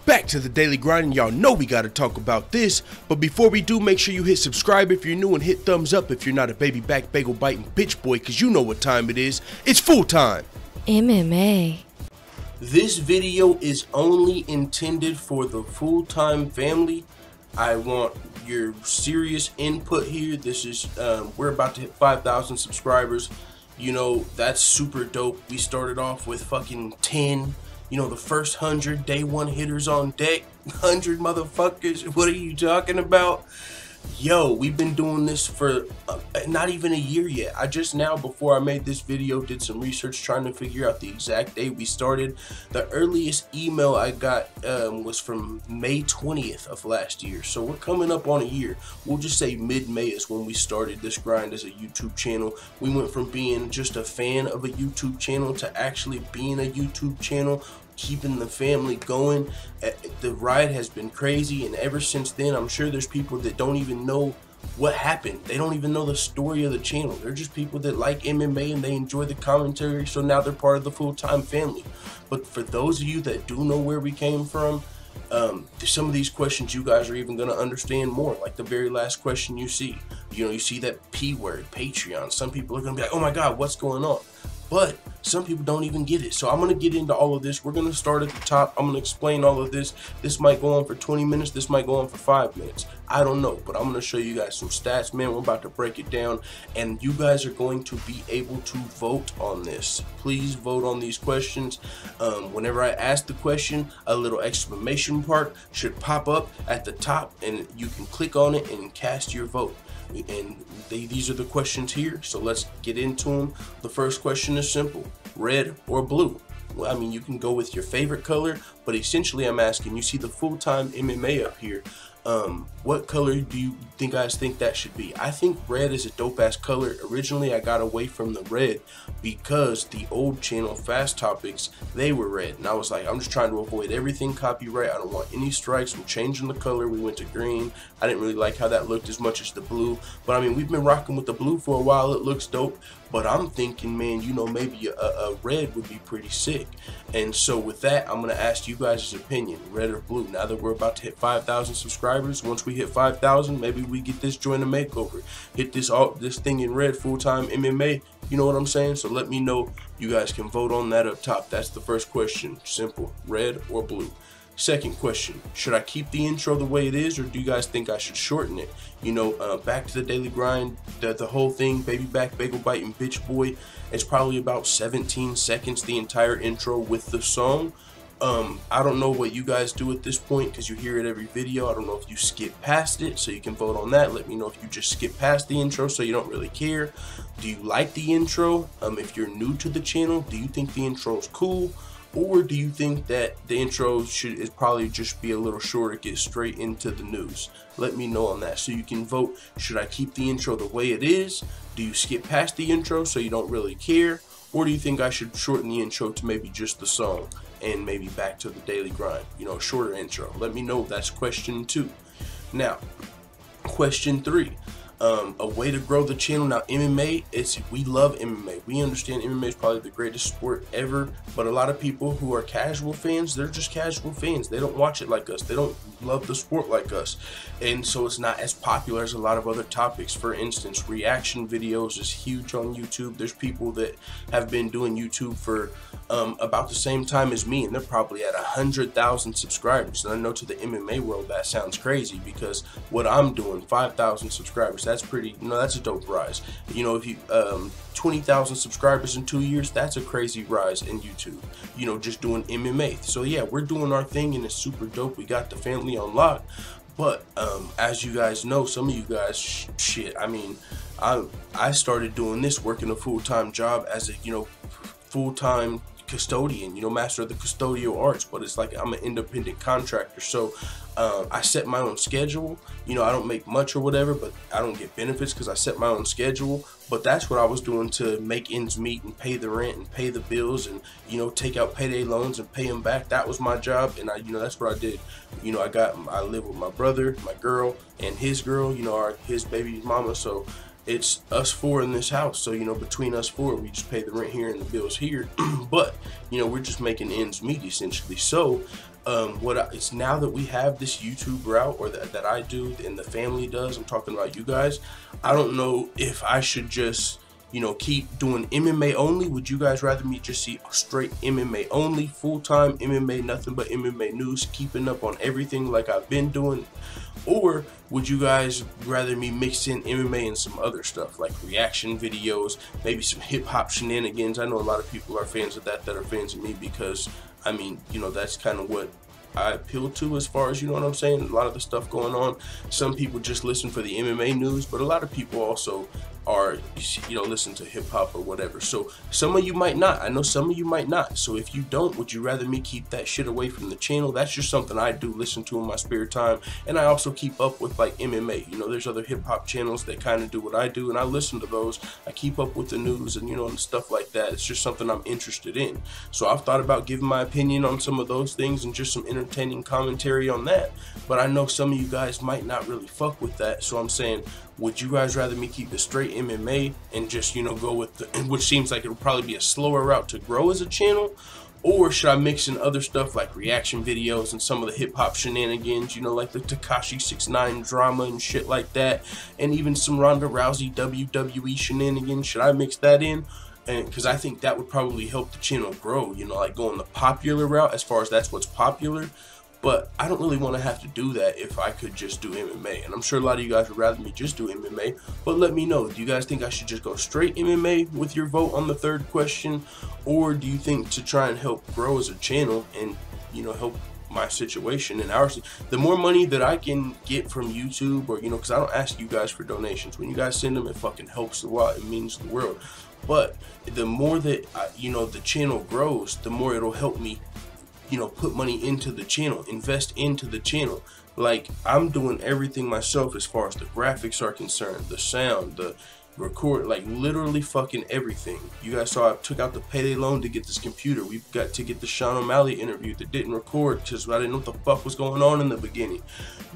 Back to the daily grind, and y'all know we gotta talk about this. But before we do, make sure you hit subscribe if you're new and hit thumbs up if you're not a baby back bagel biting bitch boy, cause you know what time it is. It's full time. MMA. This video is only intended for the full-time family. I want your serious input here. This is we're about to hit 5,000 subscribers. You know, that's super dope. We started off with fucking 10. You know, the first 100 day one hitters on deck. 100 motherfuckers. What are you talking about? Yo, we've been doing this for not even a year yet. I just now, before I made this video, did some research trying to figure out the exact date we started. The earliest email I got was from May 20th of last year. So we're coming up on a year. We'll just say mid-May is when we started this grind as a YouTube channel. We went from being just a fan of a YouTube channel to actually being a YouTube channel, keeping the family going. The ride has been crazy, and ever since then, I'm sure there's people that don't even know what happened. They don't even know the story of the channel. They're just people that like MMA and they enjoy the commentary, so now they're part of the full-time family. But for those of you that do know where we came from, some of these questions you guys are even going to understand more. Like the very last question you see, you see that P word, Patreon. Some people are going to be like, oh my god, what's going on? But some people don't even get it. So I'm going to get into all of this. We're going to start at the top. I'm going to explain all of this. This might go on for 20 minutes. This might go on for 5 minutes. I don't know. But I'm going to show you guys some stats, man. We're about to break it down. And you guys are going to be able to vote on this. Please vote on these questions. Whenever I ask the question, a little exclamation mark should pop up at the top. And you can click on it and cast your vote. And these are the questions here, so let's get into them. The first question is simple: red or blue? Well, I mean, you can go with your favorite color, but essentially I'm asking, you see the full-time MMA up here, what color do you guys think that should be? I think red is a dope-ass color. Originally, I got away from the red because the old channel, Fast Topics, they were red. And I was like, I'm just trying to avoid everything copyright. I don't want any strikes. I'm changing the color. We went to green. I didn't really like how that looked as much as the blue. But, I mean, we've been rocking with the blue for a while. It looks dope. But I'm thinking, man, maybe a red would be pretty sick. And so with that, I'm going to ask you guys' opinion, red or blue. Now that we're about to hit 5,000 subscribers, once we hit 5,000, maybe we get this joint a makeover. Hit this thing in red, full-time MMA. You know what I'm saying? So let me know. You guys can vote on that up top. That's the first question. Simple. Red or blue? Second question, should I keep the intro the way it is, or do you guys think I should shorten it? Back to the daily grind, the whole thing, baby back, bagel biting bitch boy, it's probably about 17 seconds, the entire intro with the song. I don't know what you guys do at this point because you hear it every video. I don't know if you skip past it, so you can vote on that. Let me know if you just skip past the intro so you don't really care. Do you like the intro? If you're new to the channel, do you think the intro is cool? Or do you think that the intro should probably just be a little shorter, get straight into the news? Let me know on that so you can vote. Should I keep the intro the way it is? Do you skip past the intro so you don't really care? Or do you think I should shorten the intro to maybe just the song and maybe back to the daily grind? Shorter intro. Let me know. That's question 2. Now, question 3. A way to grow the channel. Now, MMA, we love MMA. We understand MMA is probably the greatest sport ever, but a lot of people who are casual fans, they're just casual fans. They don't watch it like us. They don't love the sport like us. And so it's not as popular as a lot of other topics. For instance, reaction videos is huge on YouTube. There's people that have been doing YouTube for about the same time as me, and they're probably at 100,000 subscribers. And I know to the MMA world that sounds crazy because what I'm doing, 5,000 subscribers, that's pretty, that's a dope rise. If you 20,000 subscribers in 2 years, that's a crazy rise in YouTube, just doing MMA. So yeah, we're doing our thing and it's super dope. We got the family on lock. But as you guys know, some of you guys, shit, I mean, I started doing this, working a full-time job as a full-time custodian, master of the custodial arts, but it's like I'm an independent contractor. So I set my own schedule. I don't make much or whatever, but I don't get benefits because I set my own schedule. But that's what I was doing to make ends meet and pay the rent and pay the bills and take out payday loans and pay them back. That was my job, and that's what I did. I live with my brother, my girl, and his girl, his baby mama. So it's us four in this house. So, you know, between us four, we just pay the rent here and the bills here. But, you know, we're just making ends meet essentially. So, it's now that we have this YouTube route, or that I do and the family does, I'm talking about you guys, I don't know if I should just, you know, keep doing MMA only. Would you guys rather me just see straight MMA only, full-time MMA, nothing but MMA news, keeping up on everything like I've been doing? Or would you guys rather me mix in MMA and some other stuff like reaction videos, maybe some hip-hop shenanigans? I know a lot of people are fans of that are fans of me, because I mean, you know, that's kind of what I appeal to, as far as, you know what I'm saying, a lot of the stuff going on. Some people just listen for the MMA news, but a lot of people also are, you know, listen to hip hop or whatever. So some of you might not. I know some of you might not. So if you don't, would you rather me keep that shit away from the channel? That's just something I do listen to in my spare time. And I also keep up with like MMA. You know, there's other hip hop channels that kind of do what I do, and I listen to those. I keep up with the news and, you know, and stuff like that. It's just something I'm interested in. So I've thought about giving my opinion on some of those things and just some entertaining commentary on that. But I know some of you guys might not really fuck with that. So I'm saying, would you guys rather me keep it straight MMA and just, you know, go with the, which seems like it would probably be a slower route to grow as a channel? Or should I mix in other stuff like reaction videos and some of the hip-hop shenanigans, you know, like the Tekashi 6ix9ine drama and shit like that, and even some Ronda Rousey WWE shenanigans? Should I mix that in? And because I think that would probably help the channel grow, you know, like going the popular route, as far as that's what's popular. But I don't really want to have to do that if I could just do MMA. And I'm sure a lot of you guys would rather me just do MMA. But let me know, do you guys think I should just go straight MMA with your vote on the third question? Or do you think to try and help grow as a channel and, you know, help my situation and ours, the more money that I can get from YouTube, or, you know, because I don't ask you guys for donations. When you guys send them, it fucking helps a lot. It means the world. But the more that, you know, the channel grows, the more it'll help me, you know, put money into the channel, invest into the channel. Like, I'm doing everything myself as far as the graphics are concerned, the sound, the record, like literally fucking everything. You guys saw I took out the payday loan to get this computer. We've got to get the Sean O'Malley interview that didn't record because I didn't know what the fuck was going on in the beginning.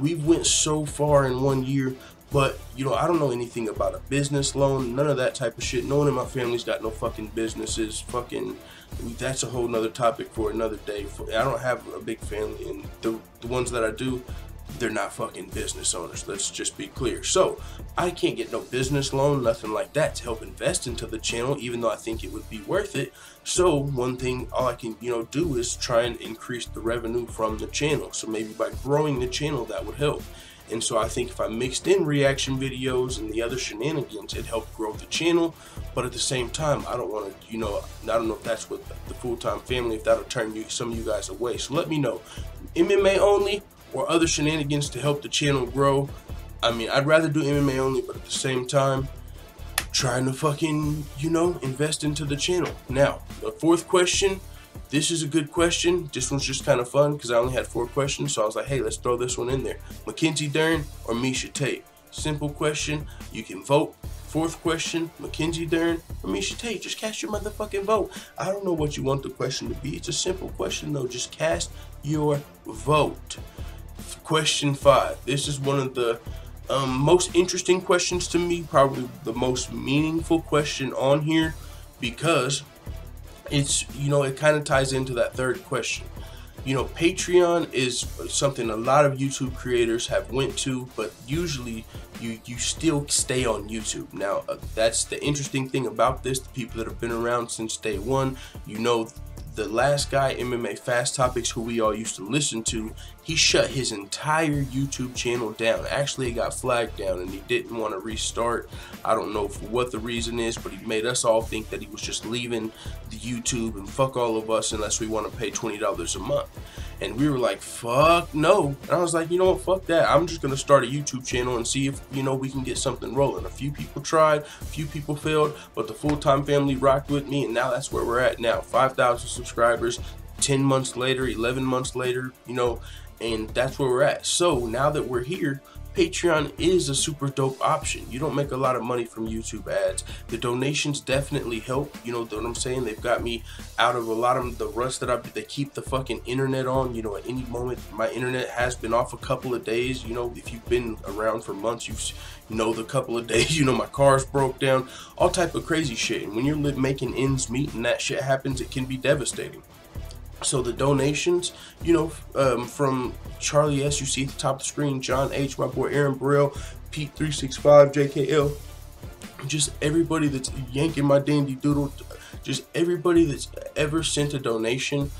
We went so far in 1 year. But, you know, I don't know anything about a business loan, none of that type of shit. No one in my family's got no fucking businesses. Fucking, that's a whole nother topic for another day. I don't have a big family, and the ones that I do, they're not fucking business owners. Let's just be clear. So I can't get no business loan, nothing like that, to help invest into the channel, even though I think it would be worth it. So one thing, all I can, you know, do is try and increase the revenue from the channel. So maybe by growing the channel, that would help. And so I think if I mixed in reaction videos and the other shenanigans, it helped grow the channel. But at the same time, I don't want to, you know, I don't know if that's what the full-time family, if that'll turn some of you guys away. So let me know, MMA only or other shenanigans to help the channel grow. I mean, I'd rather do MMA only, but at the same time, trying to fucking, you know, invest into the channel. Now, the fourth question. This is a good question. This one's just kind of fun because I only had 4 questions, so I was like, hey, let's throw this one in there. Mackenzie Dern or Misha Tate? Simple question. You can vote. 4th question, Mackenzie Dern or Misha Tate? Just cast your motherfucking vote. I don't know what you want the question to be. It's a simple question, though. Just cast your vote. Question 5. This is one of the most interesting questions to me, probably the most meaningful question on here, because it's, you know, it kind of ties into that third question. You know, Patreon is something a lot of YouTube creators have went to, but usually you still stay on YouTube. Now, that's the interesting thing about this. The people that have been around since day one, you know, the last guy, MMA Fast Topics, who we all used to listen to, he shut his entire YouTube channel down. Actually, it got flagged down and he didn't want to restart. I don't know for what the reason is, but he made us all think that he was just leaving the YouTube and fuck all of us unless we want to pay $20 a month. And we were like, fuck no. And I was like, you know what, fuck that. I'm just going to start a YouTube channel and see if, you know, we can get something rolling. A few people tried, a few people failed, but the full-time family rocked with me, and now that's where we're at now. 5,000 subscribers, 10 months later, 11 months later, you know, and that's where we're at. So now that we're here, Patreon is a super dope option. You don't make a lot of money from YouTube ads. The donations definitely help. You know what I'm saying? They've got me out of a lot of the rust that they keep the fucking internet on. You know, at any moment, my internet has been off a couple of days. You know, if you've been around for months, you know the couple of days. You know, my car's broke down, all type of crazy shit. And when you're making ends meet and that shit happens, it can be devastating. So the donations, you know, from Charlie S, you see at the top of the screen, John H, my boy Aaron Burrell, Pete 365, JKL, just everybody that's yanking my dandy doodle, just everybody that's ever sent a donation,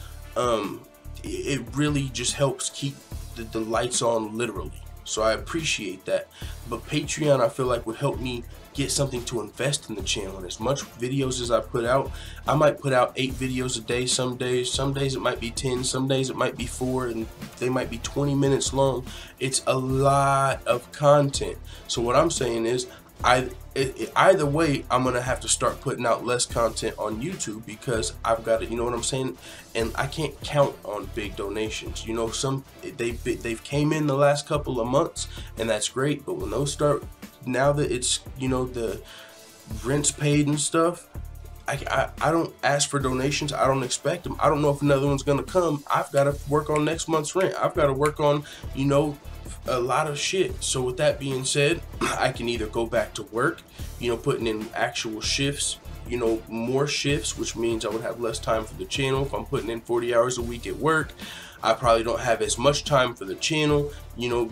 it really just helps keep the lights on, literally. So I appreciate that. But Patreon, I feel like, would help me get something to invest in the channel. And as much videos as I put out, I might put out 8 videos a day some days it might be 10, some days it might be 4, and they might be 20 minutes long. It's a lot of content. So what I'm saying is, either way, I'm gonna have to start putting out less content on YouTube, because I've got to, you know what I'm saying, and I can't count on big donations. You know, they've came in the last couple of months, and that's great, but when those start, now that it's, you know, the rent's paid and stuff, I don't ask for donations. I don't expect them. I don't know if another one's gonna come. I've got to work on next month's rent. I've got to work on, you know, a lot of shit. So with that being said, I can either go back to work, you know, putting in actual shifts, you know, more shifts, which means I would have less time for the channel. If I'm putting in 40 hours a week at work, I probably don't have as much time for the channel, you know,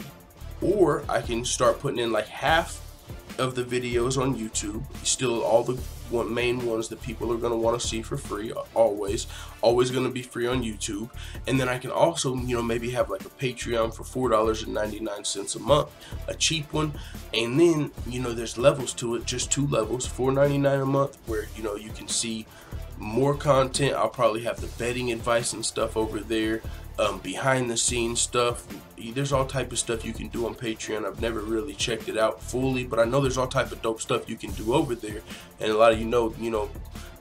or I can start putting in like half of the videos on YouTube, still all the main ones that people are going to want to see for free, always going to be free on YouTube. And then I can also, you know, maybe have like a Patreon for $4.99 a month, a cheap one. And then, you know, there's levels to it, just 2 levels, $4.99 a month, where, you know, you can see more content. I'll probably have the betting advice and stuff over there, behind the scenes stuff. There's all type of stuff you can do on Patreon. I've never really checked it out fully, but I know there's all type of dope stuff you can do over there. And a lot of you know,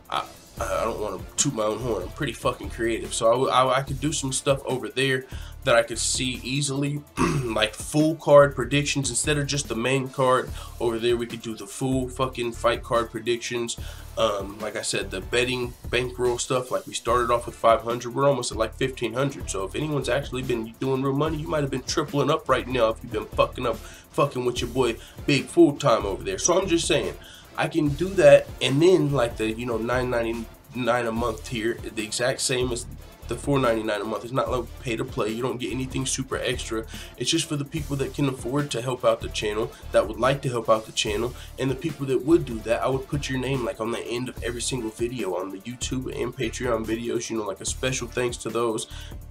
I don't want to toot my own horn. I'm pretty fucking creative, so I could do some stuff over there that I could see easily, like full card predictions instead of just the main card. Over there, we could do the full fucking fight card predictions. Like I said, the betting bankroll stuff. Like we started off with 500, we're almost at like 1500. So if anyone's actually been doing real money, you might have been tripling up right now if you've been fucking with your boy Big full time over there. So I'm just saying, I can do that, and then like the, you know, $9.99 a month here, the exact same as the $4.99 a month. It's not like pay to play. You don't get anything super extra. It's just for the people that can afford to help out the channel, that would like to help out the channel, and the people that would do that, I would put your name like on the end of every single video on the YouTube and Patreon videos, you know, like a special thanks to those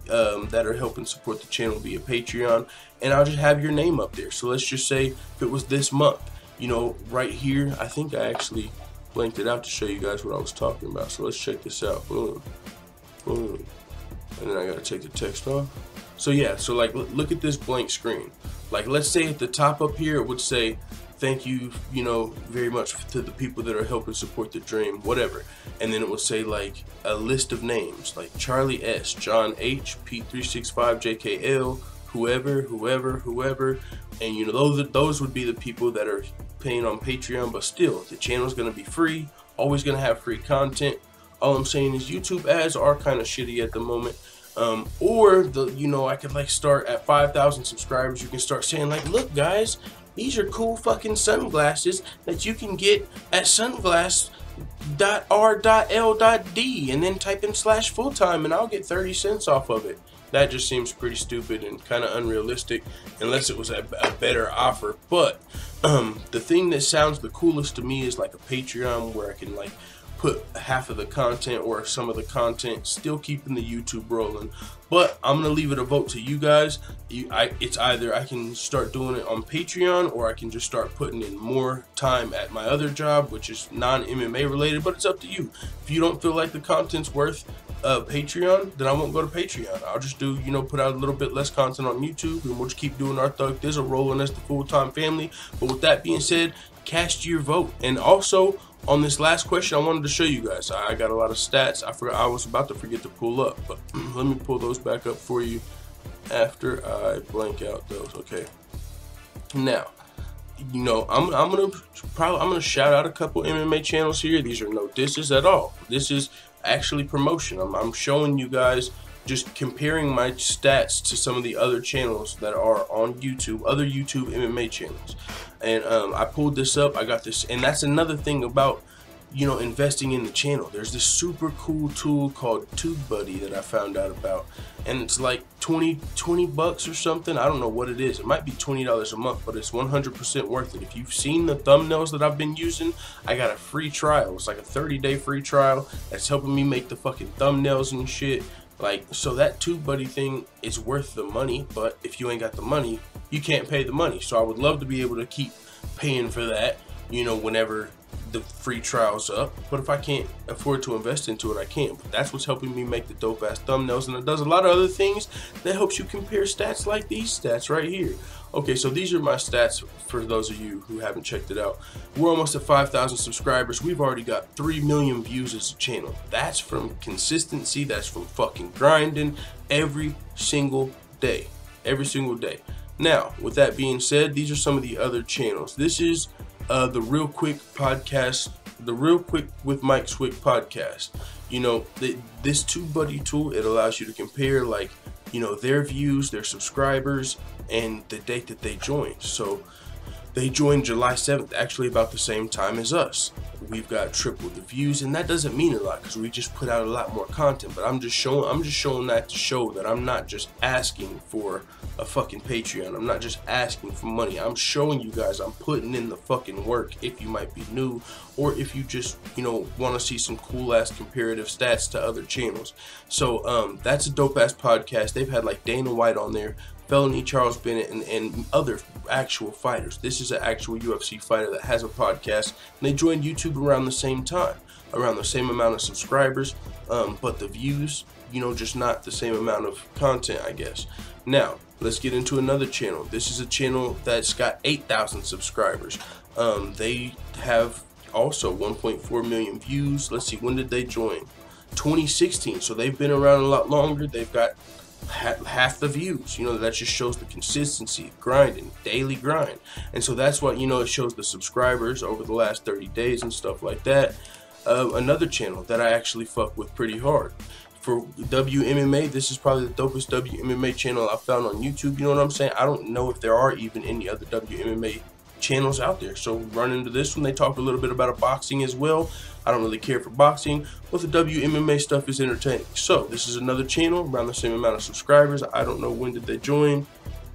that are helping support the channel via Patreon, and I'll just have your name up there. So let's just say if it was this month, you know, right here, I think I actually blanked it out to show you guys what I was talking about. So let's check this out. Boom, boom. And then I gotta take the text off. So yeah, so like look at this blank screen. Like let's say at the top up here it would say thank you, you know, very much to the people that are helping support the dream, whatever. And then it would say like a list of names like Charlie S, John H, Pete 365, JKL, whoever, and you know those would be the people that are paying on Patreon. But still, the channel's gonna be free, always gonna have free content. All I'm saying is YouTube ads are kind of shitty at the moment. Or you know, I could like start at 5,000 subscribers. You can start saying like, look guys, these are cool fucking sunglasses that you can get at sunglass.r.l.d, and then type in /fulltime and I'll get 30 cents off of it. That just seems pretty stupid and kind of unrealistic unless it was a better offer. But the thing that sounds the coolest to me is like a Patreon where I can like put half of the content or some of the content, still keeping the YouTube rolling. But I'm gonna leave it a vote to you guys. It's either I can start doing it on Patreon, or I can just start putting in more time at my other job, which is non-MMA related. But it's up to you. If you don't feel like the content's worth Patreon, then I won't go to Patreon. I'll just do, you know, put out a little bit less content on YouTube, and we'll just keep doing our Thug Thizzle rolling as the full-time family. But with that being said, cast your vote. And also, on this last question, I wanted to show you guys. I got a lot of stats. I was about to forget to pull up, but let me pull those back up for you after I blank out those. Okay. Now, you know, I'm gonna shout out a couple MMA channels here. These are no disses at all. This is actually promotion. I'm showing you guys, just comparing my stats to some of the other channels that are on YouTube, other YouTube MMA channels. And I pulled this up. I got this, and that's another thing about, you know, investing in the channel. There's this super cool tool called TubeBuddy that I found out about, and it's like 20 bucks or something. I don't know what it is. It might be $20 a month, but it's 100% worth it. If you've seen the thumbnails that I've been using, I got a free trial. It's like a 30-day free trial that's helping me make the fucking thumbnails and shit. Like, so that TubeBuddy thing is worth the money, but if you ain't got the money, you can't pay the money. So I would love to be able to keep paying for that, you know, whenever the free trial's up. But if I can't afford to invest into it, I can't. But that's what's helping me make the dope ass thumbnails, and it does a lot of other things that helps you compare stats like these stats right here. Okay, so these are my stats for those of you who haven't checked it out. We're almost at 5,000 subscribers. We've already got 3 million views as a channel. That's from consistency. That's from fucking grinding every single day. Every single day. Now, with that being said, these are some of the other channels. This is the Real Quick podcast, the Real Quick with Mike Swick podcast. You know, this TubeBuddy tool, it allows you to compare, like, you know, their views, their subscribers, and the date that they joined. So they joined July 7th, actually about the same time as us. We've got triple the views, and that doesn't mean a lot because we just put out a lot more content. But I'm just showing that to show that I'm not just asking for a fucking Patreon. I'm not just asking for money. I'm showing you guys I'm putting in the fucking work. If you might be new, or if you just, you know, want to see some cool ass comparative stats to other channels. So that's a dope ass podcast. They've had like Dana White on there, Felony Charles Bennett, and other actual fighters. This is an actual UFC fighter that has a podcast, and they joined YouTube around the same time, around the same amount of subscribers, but the views, you know, just not the same amount of content, I guess. Now, let's get into another channel. This is a channel that's got 8,000 subscribers. They have also 1.4 million views. Let's see, when did they join? 2016, so they've been around a lot longer. They've got half the views. You know, that just shows the consistency, grinding, daily grind. And so that's what, you know, it shows the subscribers over the last 30 days and stuff like that. Another channel that I actually fuck with pretty hard for WMMA, this is probably the dopest WMMA channel I found on YouTube. You know what I'm saying? I don't know if there are even any other WMMA channels out there. So run into this one. They talk a little bit about boxing as well. I don't really care for boxing, but the WMMA stuff is entertaining. So this is another channel around the same amount of subscribers. I don't know when did they join.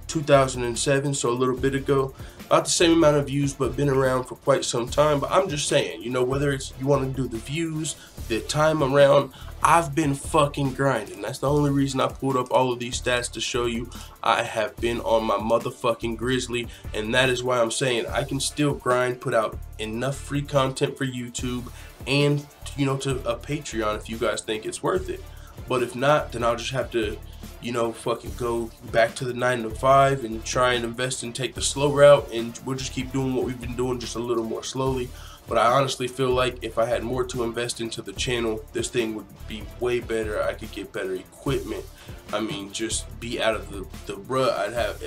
2007, so a little bit ago. About the same amount of views, but been around for quite some time. But I'm just saying, you know, whether it's you want to do the views, the time around, I've been fucking grinding. That's the only reason I pulled up all of these stats, to show you I have been on my motherfucking grizzly, and that is why I'm saying I can still grind, put out enough free content for YouTube and, you know, to a Patreon if you guys think it's worth it. But if not, then I'll just have to, you know, fucking go back to the 9 to 5 and try and invest and take the slow route, and we'll just keep doing what we've been doing, just a little more slowly. But I honestly feel like if I had more to invest into the channel, this thing would be way better. I could get better equipment. I mean, just be out of the rut. I'd have,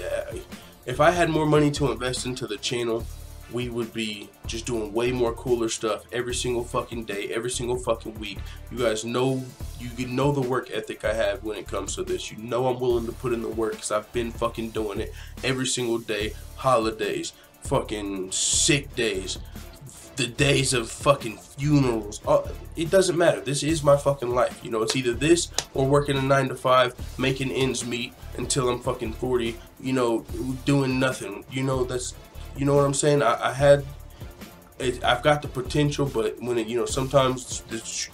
if I had more money to invest into the channel, we would be just doing way more cooler stuff every single fucking day, every single fucking week. You guys know, you know the work ethic I have when it comes to this. You know I'm willing to put in the work because I've been fucking doing it every single day. Holidays, fucking sick days, the days of fucking funerals. It doesn't matter. This is my fucking life. You know, it's either this or working a 9 to 5, making ends meet until I'm fucking 40, you know, doing nothing. You know, that's, you know what I'm saying? I've got the potential, but when it, you know, sometimes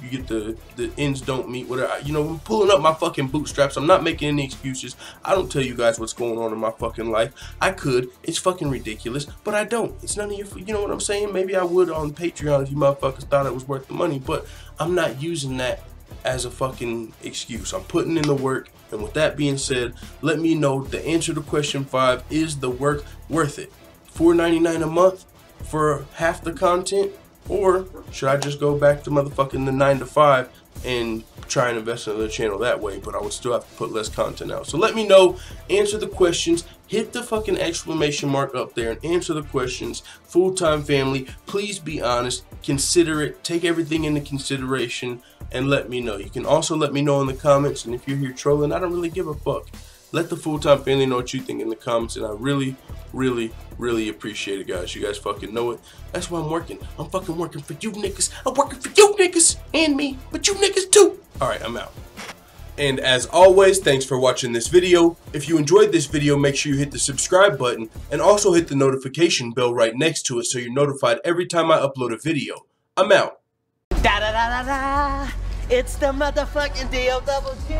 you get the ends don't meet, whatever. You know, I'm pulling up my fucking bootstraps. I'm not making any excuses. I don't tell you guys what's going on in my fucking life. I could. It's fucking ridiculous, but I don't. It's none of your, you know what I'm saying? Maybe I would on Patreon if you motherfuckers thought it was worth the money, but I'm not using that as a fucking excuse. I'm putting in the work. And with that being said, let me know the answer to question 5. Is the work worth it? $4.99 a month for half the content, or should I just go back to motherfucking the 9 to 5 and try and invest in another channel that way, but I would still have to put less content out. So let me know, answer the questions, hit the fucking exclamation mark up there and answer the questions. Full-time family, please be honest, consider it, take everything into consideration, and let me know. You can also let me know in the comments, and if you're here trolling, I don't really give a fuck. Let the full-time family know what you think in the comments, and I really, really, really appreciate it, guys. You guys fucking know it. That's why I'm working. I'm fucking working for you niggas. I'm working for you niggas and me, but you niggas too. Alright, I'm out. And as always, thanks for watching this video. If you enjoyed this video, make sure you hit the subscribe button and also hit the notification bell right next to it so you're notified every time I upload a video. I'm out. Da da da da da. It's the motherfucking D-O-double-G.